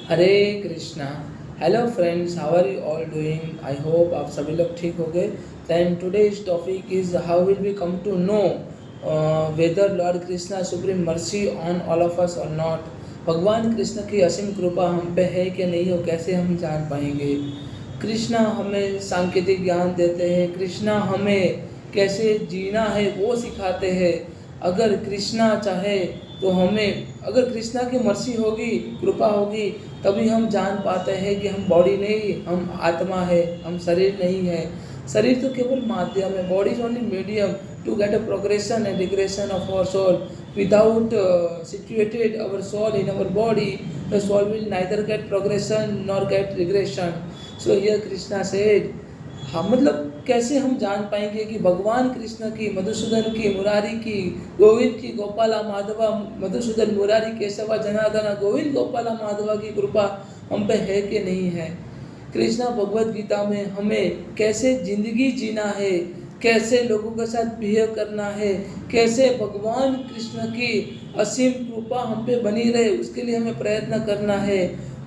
Hare Krishna. Hello friends, how are you all doing? I hope आप सभी लोग ठीक हो गए। Then today's topic is how will we come to know whether Lord Krishna supreme mercy on all of us और not. भगवान कृष्ण की असीम कृपा हम पे है कि नहीं हो, कैसे हम जान पाएंगे? कृष्णा हमें सांकेतिक ज्ञान देते हैं, कृष्णा हमें कैसे जीना है वो सिखाते हैं। अगर कृष्णा चाहे तो हमें, अगर कृष्णा की मर्सी होगी, कृपा होगी, तभी हम जान पाते हैं कि हम बॉडी नहीं, हम आत्मा है, हम शरीर नहीं है। शरीर तो केवल माध्यम है, body is only medium to get a progression and degression of our soul. Without situated our soul in our body, the soul will neither get progression nor get regression. So here Krishna said, हाँ मतलब कैसे हम जान पाएंगे कि भगवान कृष्ण की, मधुसूदन की, मुरारी की, गोविंद की, गोपाला माधवा, मधुसूदन मुरारी केशवा जनार्दन गोविंद गोपाला माधवा की कृपा हम पे है कि नहीं है। कृष्णा भगवत गीता में हमें कैसे जिंदगी जीना है, कैसे लोगों के साथ बिहेव करना है, कैसे भगवान कृष्ण की असीम कृपा हम पे बनी रहे, उसके लिए हमें प्रयत्न करना है।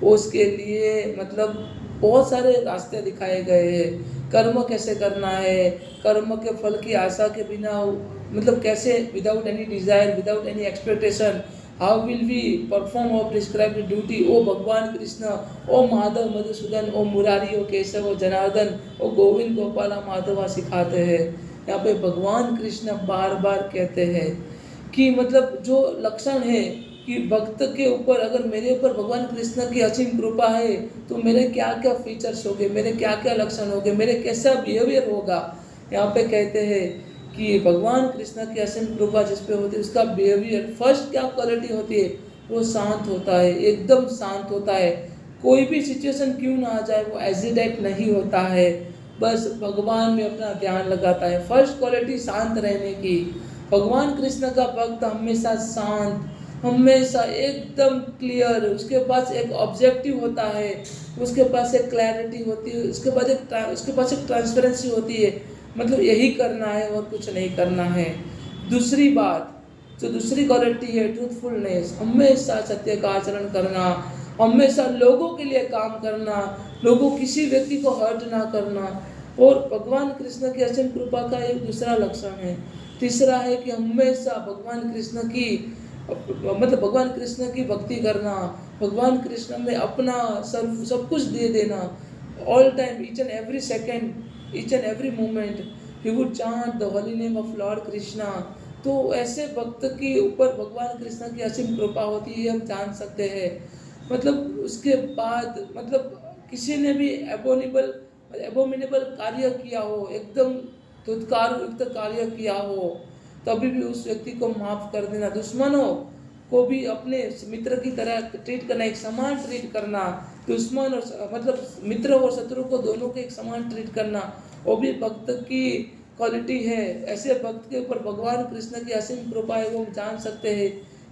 उसके लिए मतलब बहुत सारे रास्ते दिखाए गए हैं। कर्म कैसे करना है, कर्म के फल की आशा के बिना मतलब कैसे, without any desire, without any expectation, how will we perform और प्रिस्क्राइब ड्यूटी। ओ भगवान कृष्ण, ओ माधव मधुसूदन, ओ मुरारी, ओ केशव, ओ जनार्दन, ओ गोविंद गोपाला माधवा सिखाते हैं। यहाँ पे भगवान कृष्ण बार बार कहते हैं कि मतलब जो लक्षण है कि भक्त के ऊपर, अगर मेरे ऊपर भगवान कृष्ण की असीम कृपा है तो मेरे क्या क्या फीचर्स होंगे, मेरे क्या क्या लक्षण होंगे, मेरे कैसा बिहेवियर होगा। यहाँ पे कहते हैं कि भगवान कृष्ण की असीम कृपा जिस पे होती है उसका बिहेवियर, फर्स्ट क्या क्वालिटी होती है, वो शांत होता है, एकदम शांत होता है। कोई भी सिचुएशन क्यों ना आ जाए वो एजिटेट नहीं होता है, बस भगवान में अपना ध्यान लगाता है। फर्स्ट क्वालिटी शांत रहने की। भगवान कृष्ण का भक्त हमेशा शांत, हमेशा एकदम क्लियर, उसके पास एक ऑब्जेक्टिव होता है, उसके पास एक क्लैरिटी होती है, उसके पास एक ट्रांसपेरेंसी होती है, मतलब यही करना है और कुछ नहीं करना है। दूसरी बात, जो दूसरी क्वालिटी है ट्रूथफुलनेस, हमेशा सत्य का आचरण करना, हमेशा लोगों के लिए काम करना, लोगों किसी व्यक्ति को हर्ट ना करना। और भगवान कृष्ण की असीम कृपा का एक दूसरा लक्षण है। तीसरा है कि हमेशा भगवान कृष्ण की, मतलब भगवान कृष्ण की भक्ति करना, भगवान कृष्ण में अपना सब कुछ दे देना। All time, each and every second, each and every moment he would chant the holy name of Lord Krishna. तो ऐसे भक्त के ऊपर भगवान कृष्ण की असीम कृपा होती है, हम जान सकते हैं। मतलब उसके बाद मतलब किसी ने भी एबोमिनेबल कार्य किया हो, एकदम धुतकार युक्त कार्य किया हो, तभी भी उस व्यक्ति को माफ कर देना। दुश्मनों को भी अपने मित्र की तरह ट्रीट करना, एक समान ट्रीट करना। दुश्मन और मतलब मित्र और शत्रु को दोनों को एक समान ट्रीट करना, वो भी भक्त की क्वालिटी है। ऐसे भक्त के ऊपर भगवान कृष्ण की असीम कृपा है, वो हम जान सकते हैं।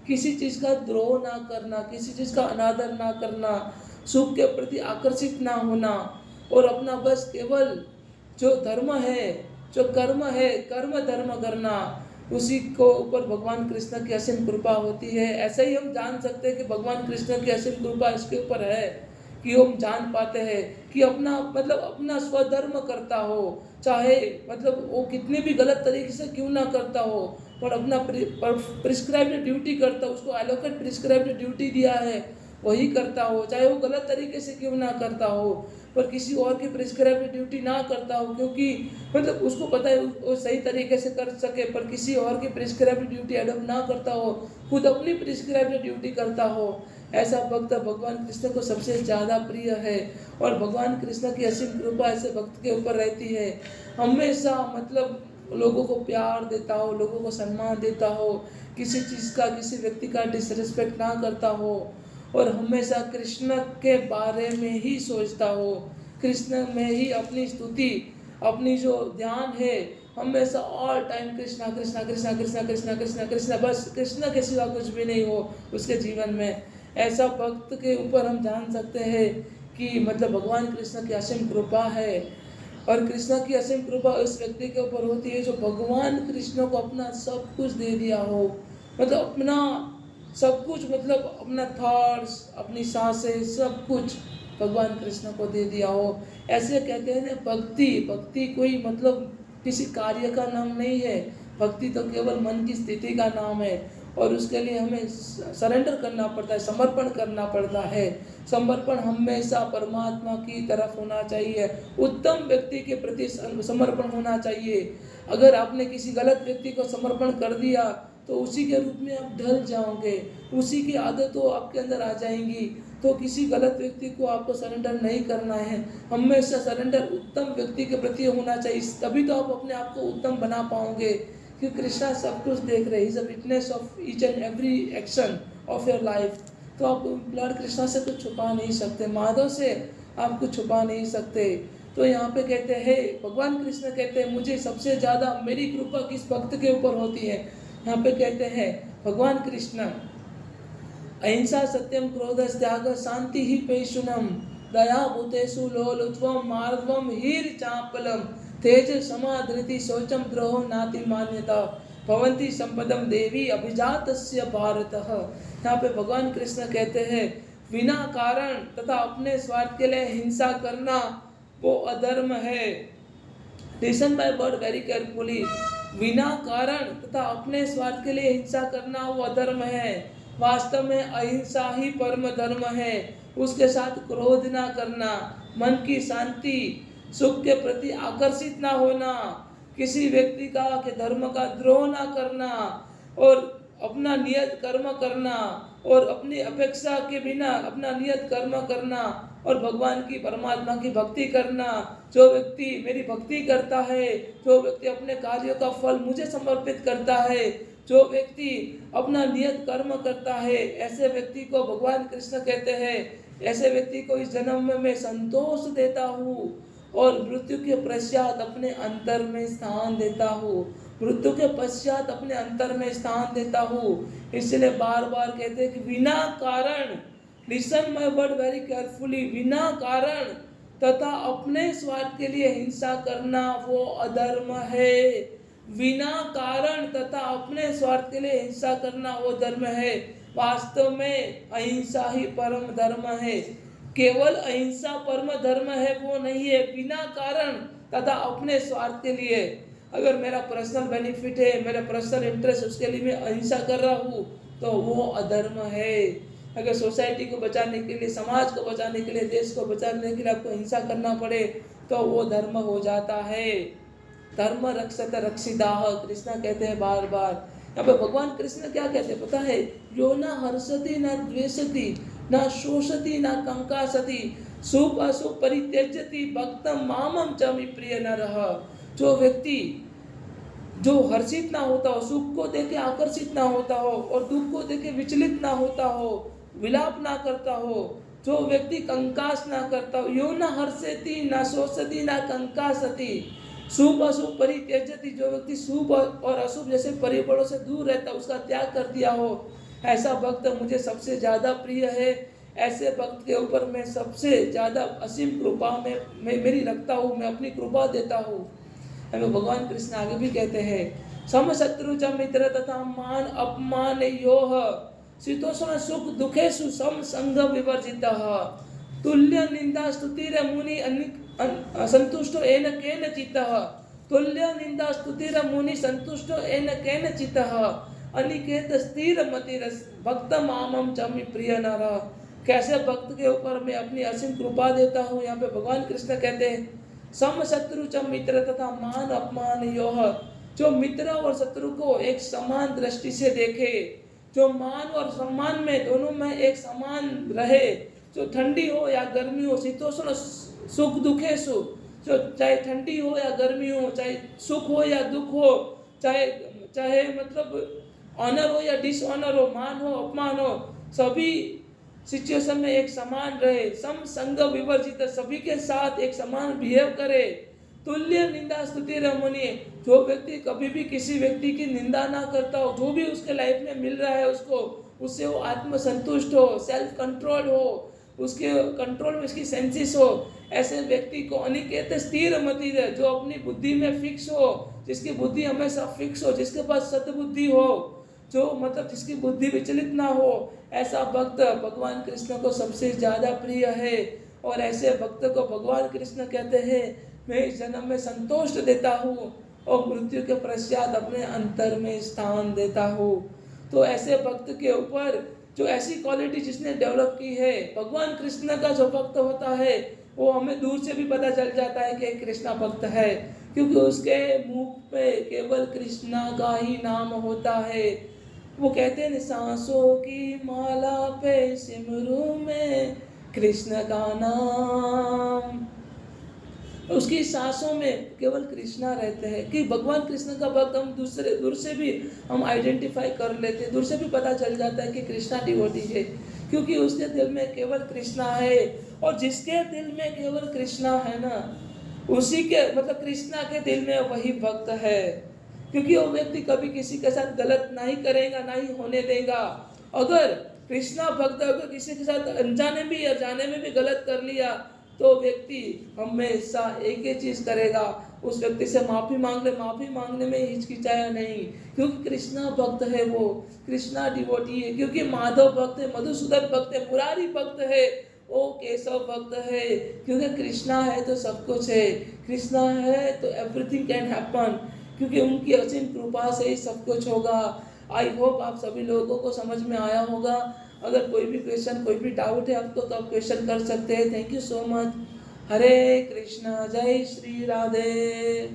किसी चीज़ का द्रोह ना करना, किसी चीज़ का अनादर ना करना, सुख के प्रति आकर्षित ना होना, और अपना बस केवल जो धर्म है, जो कर्म है, कर्म धर्म करना, उसी को ऊपर भगवान कृष्ण की असीम कृपा होती है। ऐसे ही हम जान सकते हैं कि भगवान कृष्ण की असीम कृपा इसके ऊपर है कि हम जान पाते हैं कि अपना मतलब अपना स्वधर्म करता हो, चाहे मतलब वो कितने भी गलत तरीके से क्यों ना करता हो, पर अपना प्रिस्क्राइब्ड ड्यूटी करता हो, उसको एलोकेट प्रिस्क्राइब्ड ड्यूटी दिया है वही करता हो, चाहे वो गलत तरीके से क्यों ना करता हो, पर किसी और की प्रिस्क्राइब्ड ड्यूटी ना करता हो, क्योंकि मतलब उसको पता है वो सही तरीके से कर सके, पर किसी और की प्रिस्क्राइब्ड ड्यूटी अडॉप्ट ना करता हो, खुद अपनी प्रिस्क्राइब्ड ड्यूटी करता हो। ऐसा भक्त भगवान कृष्ण को सबसे ज़्यादा प्रिय है, और भगवान कृष्ण की असीम कृपा ऐसे भक्त के ऊपर रहती है। हमेशा मतलब लोगों को प्यार देता हो, लोगों को सम्मान देता हो, किसी चीज़ का, किसी व्यक्ति का डिसरिस्पेक्ट ना करता हो, और हमेशा कृष्ण के बारे में ही सोचता हो, कृष्ण में ही अपनी स्तुति, अपनी जो ध्यान है, हमेशा ऑल टाइम कृष्णा कृष्णा कृष्णा कृष्णा कृष्णा कृष्णा कृष्णा, बस कृष्ण के सिवा कुछ भी नहीं हो उसके जीवन में। ऐसा भक्त के ऊपर हम जान सकते हैं कि मतलब भगवान कृष्ण की असीम कृपा है। और कृष्ण की असीम कृपा उस व्यक्ति के ऊपर होती है जो भगवान कृष्ण को अपना सब कुछ दे दिया हो, मतलब अपना सब कुछ, मतलब अपना थॉट्स, अपनी सांसें, सब कुछ भगवान कृष्ण को दे दिया हो। ऐसे कहते हैं ना, भक्ति, भक्ति कोई मतलब किसी कार्य का नाम नहीं है। भक्ति तो केवल मन की स्थिति का नाम है, और उसके लिए हमें सरेंडर करना पड़ता है, समर्पण करना पड़ता है। समर्पण हमेशा परमात्मा की तरफ होना चाहिए, उत्तम व्यक्ति के प्रति समर्पण होना चाहिए। अगर आपने किसी गलत व्यक्ति को समर्पण कर दिया तो उसी के रूप में आप ढल जाओगे, उसी की आदतें आपके अंदर आ जाएंगी। तो किसी गलत व्यक्ति को आपको सरेंडर नहीं करना है, हमेशा सरेंडर उत्तम व्यक्ति के प्रति होना चाहिए, तभी तो आप अपने आप को उत्तम बना पाओगे। क्योंकि कृष्णा सब कुछ देख रहे, is a witness of each and every action of your life. तो आप लॉर्ड कृष्णा से कुछ छुपा नहीं सकते, माधव से आप कुछ छुपा नहीं सकते। तो यहाँ पे कहते हैं, भगवान कृष्ण कहते हैं, मुझे सबसे ज़्यादा मेरी कृपा किस भक्त के ऊपर होती है। यहाँ पे कहते हैं भगवान कृष्ण, अहिंसा सत्यम क्रोध त्याग शांति ही पेशुनम दया भूतेषु लोलुत्वम मार्दवम हीर चापलम तेज समाधृति शौचम द्रोहो नाति मान्यता भवंती संपदम देवी अभिजातस्य भारत। यहाँ पे भगवान कृष्ण कहते हैं, बिना कारण तथा अपने स्वार्थ के लिए हिंसा करना वो अधर्म है। Listen my word very carefully. बिना कारण तथा अपने स्वार्थ के लिए हिंसा करना वो अधर्म है। वास्तव में अहिंसा ही परम धर्म है। उसके साथ क्रोध ना करना, मन की शांति, सुख के प्रति आकर्षित ना होना, किसी व्यक्ति का के धर्म का द्रोह ना करना, और अपना नियत कर्म करना, और अपनी अपेक्षा के बिना अपना नियत कर्म करना, और भगवान की परमात्मा की भक्ति करना। जो व्यक्ति मेरी भक्ति करता है, जो व्यक्ति अपने कार्यों का फल मुझे समर्पित करता है, जो व्यक्ति अपना नियत कर्म करता है, ऐसे व्यक्ति को भगवान कृष्ण कहते हैं, ऐसे व्यक्ति को इस जन्म में मैं संतोष देता हूँ और मृत्यु के पश्चात अपने अंतर में स्थान देता हूँ। मृत्यु के पश्चात अपने अंतर में स्थान देता हूँ। इसलिए बार बार कहते हैं कि बिना कारण, listen my word very carefully, बिना कारण तथा अपने स्वार्थ के लिए हिंसा करना वो अधर्म है। बिना कारण तथा अपने स्वार्थ के लिए हिंसा करना वो धर्म है। वास्तव में अहिंसा ही परम धर्म है। केवल अहिंसा परम धर्म है वो नहीं है, बिना कारण तथा अपने स्वार्थ के लिए। अगर मेरा पर्सनल बेनिफिट है, मेरा पर्सनल इंटरेस्ट, उसके लिए मैं अहिंसा कर रहा हूँ तो वो अधर्म है। अगर सोसाइटी को बचाने के लिए, समाज को बचाने के लिए, देश को बचाने के लिए आपको हिंसा करना पड़े तो वो धर्म हो जाता है। धर्म रक्षत रक्षिताः, कृष्ण कहते हैं बार बार। यहाँ पे भगवान कृष्ण क्या कहते हैं पता है, यो न हर्षति न द्वेषति न शोषति न कंकासति शुभ अशुभ परित्यजति भक्तम मामम च मे प्रिय नरः। जो व्यक्ति जो हर्षित ना होता हो, सुख को देखे आकर्षित ना होता हो और दुख को देखे विचलित ना होता हो, विलाप ना करता हो, जो व्यक्ति कंकास ना करता हो, यो न हर्षति न शोषति न कंकासति शुभ अशुभ परित्यजति, जो व्यक्ति शुभ और अशुभ जैसे परिबलों से दूर रहता, उसका त्याग कर दिया हो, ऐसा भक्त मुझे सबसे ज़्यादा प्रिय है। ऐसे भक्त के ऊपर मैं सबसे ज़्यादा असीम कृपा में मैं मेरी रखता हूँ, मैं अपनी कृपा देता हूँ। हमें भगवान कृष्ण आगे भी कहते हैं, सम शत्रु च मित्र तथा मान अपमान योह शीतोष्ण सुख दुखेषु सम संग विवर्जितः तुल्य निंदा स्तुतिर मुनि संतुष्टो येन केनचित्तः तुल्य निंदा स्तुतिर मुनि संतुष्टो येन केनचित्तः अनिकेत स्थिर मतिरस भक्त मामम च मे प्रिय नरः। कैसे भक्त के ऊपर मैं अपनी असीम कृपा देता हूँ। यहाँ पे भगवान कृष्ण कहते हैं, सम शत्रु च मित्र तथा मान अपमान योह, जो मित्र और शत्रु को एक समान दृष्टि से देखे, जो मान और सम्मान में दोनों में एक समान रहे, जो ठंडी हो या गर्मी हो, शीतोष्ण सुख दुखेषु, जो चाहे ठंडी हो या गर्मी हो, चाहे सुख हो या दुख हो, चाहे चाहे मतलब ऑनर हो या डिसऑनर हो, मान हो अपमान हो, सभी सिचुएशन में एक समान रहे, सम संग विवर्जित, सभी के साथ एक समान बिहेव करे। तुल्य निंदा स्तुति रमुनि, जो व्यक्ति कभी भी किसी व्यक्ति की निंदा ना करता हो, जो भी उसके लाइफ में मिल रहा है उसको, उससे वो आत्मसंतुष्ट हो, सेल्फ कंट्रोल हो, उसके कंट्रोल में उसकी सेंसेस हो, ऐसे व्यक्ति को अनिकेत स्थिर मति है, जो अपनी बुद्धि में फिक्स हो, जिसकी बुद्धि हमेशा फिक्स हो, जिसके पास सद्बुद्धि हो, जो मतलब जिसकी बुद्धि विचलित ना हो, ऐसा भक्त भगवान कृष्ण को सबसे ज़्यादा प्रिय है। और ऐसे भक्त को भगवान कृष्ण कहते हैं, मैं इस जन्म में संतोष देता हूँ और मृत्यु के पश्चात अपने अंतर में स्थान देता हूँ। तो ऐसे भक्त के ऊपर जो ऐसी क्वालिटी जिसने डेवलप की है, भगवान कृष्ण का जो भक्त होता है वो हमें दूर से भी पता चल जाता है कि कृष्णा भक्त है, क्योंकि उसके मुख पे केवल कृष्णा का ही नाम होता है। वो कहते हैं, सांसों की माला पे सिमरू में कृष्ण का नाम, उसकी सांसों में केवल कृष्णा रहते हैं। कि भगवान कृष्ण का भक्त हम दूसरे दूर से भी हम आइडेंटिफाई कर लेते हैं, दूर से भी पता चल जाता है कि कृष्णा डिवोटी है, क्योंकि उसके दिल में केवल कृष्णा है। और जिसके दिल में केवल कृष्णा है ना, उसी के मतलब कृष्णा के दिल में वही भक्त है। क्योंकि वो व्यक्ति कभी किसी के साथ गलत नहीं करेगा, ना ही होने देगा। अगर कृष्णा भक्त अगर किसी के साथ अनजाने भी या जाने में भी गलत कर लिया, तो व्यक्ति हमेशा एक ही चीज करेगा, उस व्यक्ति से माफी मांग ले, माफी मांगने में हिचकिचाया नहीं, क्योंकि कृष्णा भक्त है, वो कृष्णा डिवोटी है। क्योंकि माधव भक्त है, मधुसूदन भक्त है, मुरारी भक्त है, वो केशव भक्त है। क्योंकि कृष्णा है तो सब कुछ है, कृष्णा है तो एवरीथिंग कैन हैपन, क्योंकि उनकी असीम कृपा से ही सब कुछ होगा। आई होप आप सभी लोगों को समझ में आया होगा। अगर कोई भी क्वेश्चन, कोई भी डाउट है आपको, तो आप क्वेश्चन कर सकते हैं। Thank you so much. Hare Krishna, जय श्री राधे।